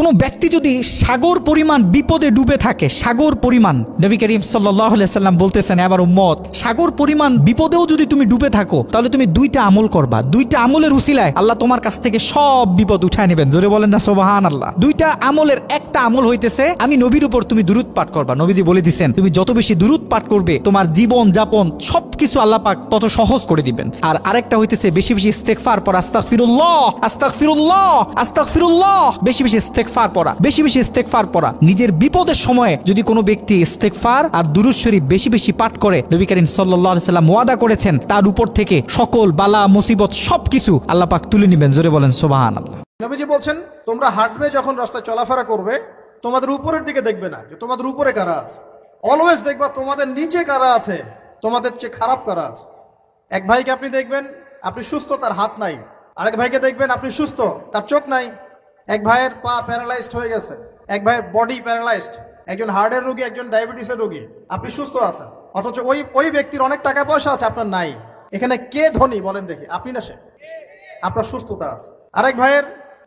কোনো ব্যক্তি যদি সাগর পরিমাণ বিপদে ডুবে থাকে, সাগর পরিমাণ, নবী করিম সাল্লাল্লাহু আলাইহি সাল্লাম বলতেছেন, এবার উম্মত, সাগর পরিমাণ বিপদেও যদি তুমি ডুবে থাকো তাহলে তুমি দুইটা আমল করবা। দুইটা আমলের উসিলায় আল্লাহ তোমার কাছ থেকে সব বিপদ উঠায় নেবেন। জোরে বলেন না সুবহানাল্লাহ। দুইটা আমলের একটা আমল হইতেছে আমি নবীর উপর তুমি দুরূদ পাঠ করবা। নবীজি বলে দিয়েছেন তুমি যত বেশি দুরূদ পাঠ করবে তোমার জীবন যাপন সবকিছু আল্লাহ পাক তত সহজ করে দিবেন। আর আরেকটা হইতেছে বেশি বেশি ইস্তেগফার পড়া, আস্তাগফিরুল্লাহ আস্তাগফিরুল্লাহ আস্তাগফিরুল্লাহ, বেশি বেশি ইস্তেগফার পড়া, বেশি বেশি ইস্তেগফার পড়া। নিজের বিপদের সময়ে যদি কোনো ব্যক্তি ইস্তেগফার আর দুরূদ শরীফ বেশি বেশি পাঠ করে, নবী করিম সাল্লাল্লাহু আলাইহি সাল্লাম ওয়াদা করেছেন তার উপর থেকে সকল বালা মুসিবত সবকিছু আল্লাহ পাক তুলে নেবেন। জোরে বলেন সুবহানাল্লাহ। নবীজি বলছেন তোমরা হাঁটবে যখন রাস্তায় চলাফেরা করবে তোমাদের উপরের দিকে দেখবে না যে তোমাদের উপরে কারা আছে, অলওয়েজ দেখবা তোমাদের নিচে কারা আছে, তোমাদের চেয়ে খারাপ কারা আছে। এক ভাইকে আপনি দেখবেন আপনি সুস্থ, তার হাত নাই। আরেক ভাইকে দেখবেন আপনি সুস্থ, তার চোখ নাই। এক ভাইয়ের পা প্যারালাইজড হয়ে গেছে, এক ভাইয়ের বডি প্যারালাইজড, একজন হার্টের রোগী, একজন ডায়াবেটিসের রোগী। আপনি সুস্থ আছেন, অথচ ওই ব্যক্তির অনেক টাকা পয়সা আছে, আপনার নাই। এখানে কে ধনী বলেন দেখি, আপনি না সে? আপনার সুস্থতা আছে। আরেক ভাইয়ের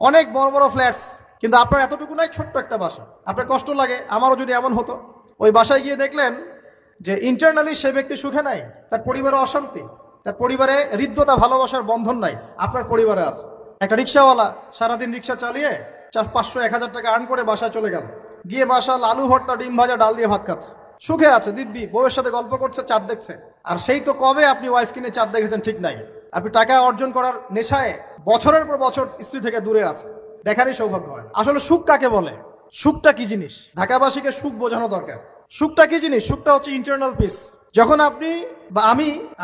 অনেক বড় বড় ফ্ল্যাটস, কিন্তু আপনার এতটুকু নাই, ছোট্ট একটা বাসা। আপনার কষ্ট লাগে, আমারও যদি এমন হতো। ওই বাসায় গিয়ে দেখলেন যে ইন্টারনালি সে ব্যক্তি সুখে নাই, তার পরিবারে অশান্তি, তার পরিবারে হৃদ্যতা ভালোবাসার বন্ধন নাই। আপনার পরিবারে আছে। একটা রিক্সাওয়ালা সারাদিন রিক্সা চালিয়ে 500-1000 টাকা আর্ন করে বাসায় চলে গেল, গিয়ে বাসা আলু ভর্তা, ডিম ভাজা, ডাল দিয়ে ভাত খাচ্ছে, সুখে আছে দিব্যি, বউয়ের সাথে গল্প করছে, চাঁদ দেখছে। আর সেই তো কবে আপনি ওয়াইফ কিনে চাঁদ দেখেছেন ঠিক নাই। আপনি টাকা অর্জন করার নেশায় বছরের পর বছর স্ত্রী থেকে দূরে আছে, দেখারই সৌভাগ্য হয়। আসলে সুখ কাকে বলে, সুখটা কি জিনিস, ঢাকাবাসীকে সুখ বোঝানো দরকার। সুখটা কি জিনিস? সুখটা হচ্ছে ইন্টারনাল পিস। যখন আপনি বা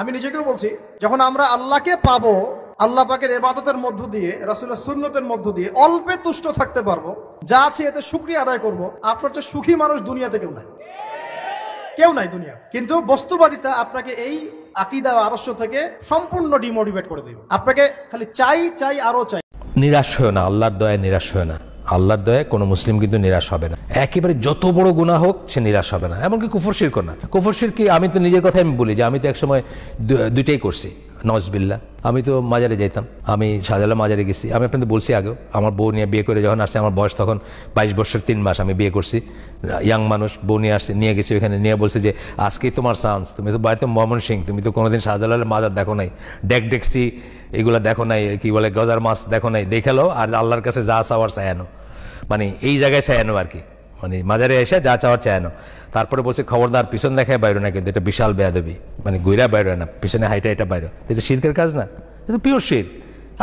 আমি নিজেকেও বলছি, যখন আমরা আল্লাহকে পাবো, আল্লাহ পাকের ইবাদতের মধ্য দিয়ে, রাসূলের সুন্নতের মধ্য দিয়ে অল্পে তুষ্ট থাকতে পারবো, যা আছে এতে শুকরিয়া আদায় করব, আপনার চেয়ে সুখী মানুষ দুনিয়াতে কেউ নাই দুনিয়া। কিন্তু বস্তুবাদিতা আপনাকে এই আকীদা আদর্শ থেকে সম্পূর্ণ ডিমোটিভেট করে দেবে। আপনাকে খালি চাই আরো চাই। নিরাশ হয় না, আল্লাহর দয়ায় নিরাশ হয় না। আল্লাহর দয়ায় কোনো মুসলিম কিন্তু নিরাশ হবে না। একেবারে যত বড় গুনাহ হোক সে নিরাশ হবে না। এমনকি কুফর শিরক না। কুফর শিরক কি, আমি তো নিজের কথাই আমি বলি যে আমি তো একসময় দুইটাই করছি, নওয়াজবিল্লাহ। আমি তো মাজারে যেতাম, আমি শাহজালাল মাজারে গেছি। আমি আপনাদের বলছি আগেও, আমার বউ নিয়ে বিয়ে করে যখন আসছে, আমার বয়স তখন 22 বছর 3 মাস, আমি বিয়ে করছি। ইয়াং মানুষ, বউ নিয়ে আসছে, নিয়ে গেছি ওখানে, নিয়ে বলছে যে আজকেই তোমার চান্স, তুমি তো বাড়িতে ময়মনসিংহ, তুমি তো কোনোদিন শাহজালালের মাজার দেখো নাই, ডেকছি এগুলো দেখো নাই, কি বলে গজার মাছ দেখো নাই, দেখালো আর আল্লাহর কাছে যা চাওয়ার চায়ানো, মানে এই জায়গায় চায়ানো আর কি, মানে মাজারে এসে যা চাওয়ার চায়ানো। তারপরে বলছে খবরদার পিছন দেখায় বাইরে না, কিন্তু এটা বিশাল বেয়াদবি, মানে গুইরা বাইরে না, পিছনে হাইটা এটা বাইরে, এটা শিরকের কাজ না, এটা পিওর শির।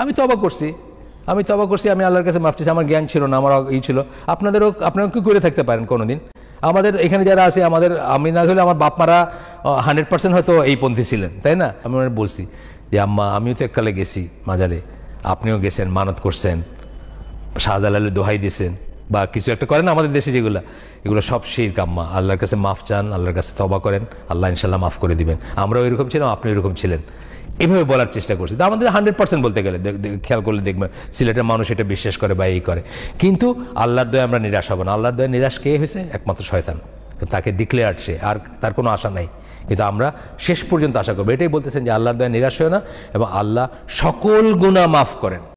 আমি তওবা করছি, আমি আল্লাহর কাছে মাফ চাইছি। আমার জ্ঞান ছিল না, আমার ছিল। আপনারাও কি করে থাকতে পারেন কোনোদিন? আমাদের এখানে যারা আছে, আমি না হলে আমার বাপ মারা 100% হয়তো এই পন্থী ছিলেন, তাই না? আমি বলছি যে আম্মা, আমিও তো এককালে গেছি মাজারে, আপনিও গেছেন, মানত করছেন, শাহজালালের দোহাই দিয়েছেন, বা কিছু একটা করেন আমাদের দেশে, এগুলো সব শিরক আম্মা। আল্লাহর কাছে মাফ চান, আল্লাহর কাছে তওবা করেন, আল্লাহ ইনশাল্লাহ মাফ করে দিবেন। আমরাও এরকম ছিলাম, আপনি এরকম ছিলেন, এভাবে বলার চেষ্টা করছি। তো আমাদের 100% বলতে গেলে খেয়াল করলে দেখবেন সিলেটের মানুষ এটা বিশ্বাস করে বা এই করে। কিন্তু আল্লাহর দয়ায় আমরা নিরাশ হব না। আল্লাহর দয়ায় নিরাশ কে হয়েছে? একমাত্র শয়তান। তাকে ডিক্লেয়ার, সে আর তার কোনো আশা নাই। কিন্তু আমরা শেষ পর্যন্ত আশা করবো। এটাই বলতেছেন যে আল্লাহর দয়ায় নিরাশ হয় না, এবং আল্লাহ সকল গুনাহ মাফ করেন।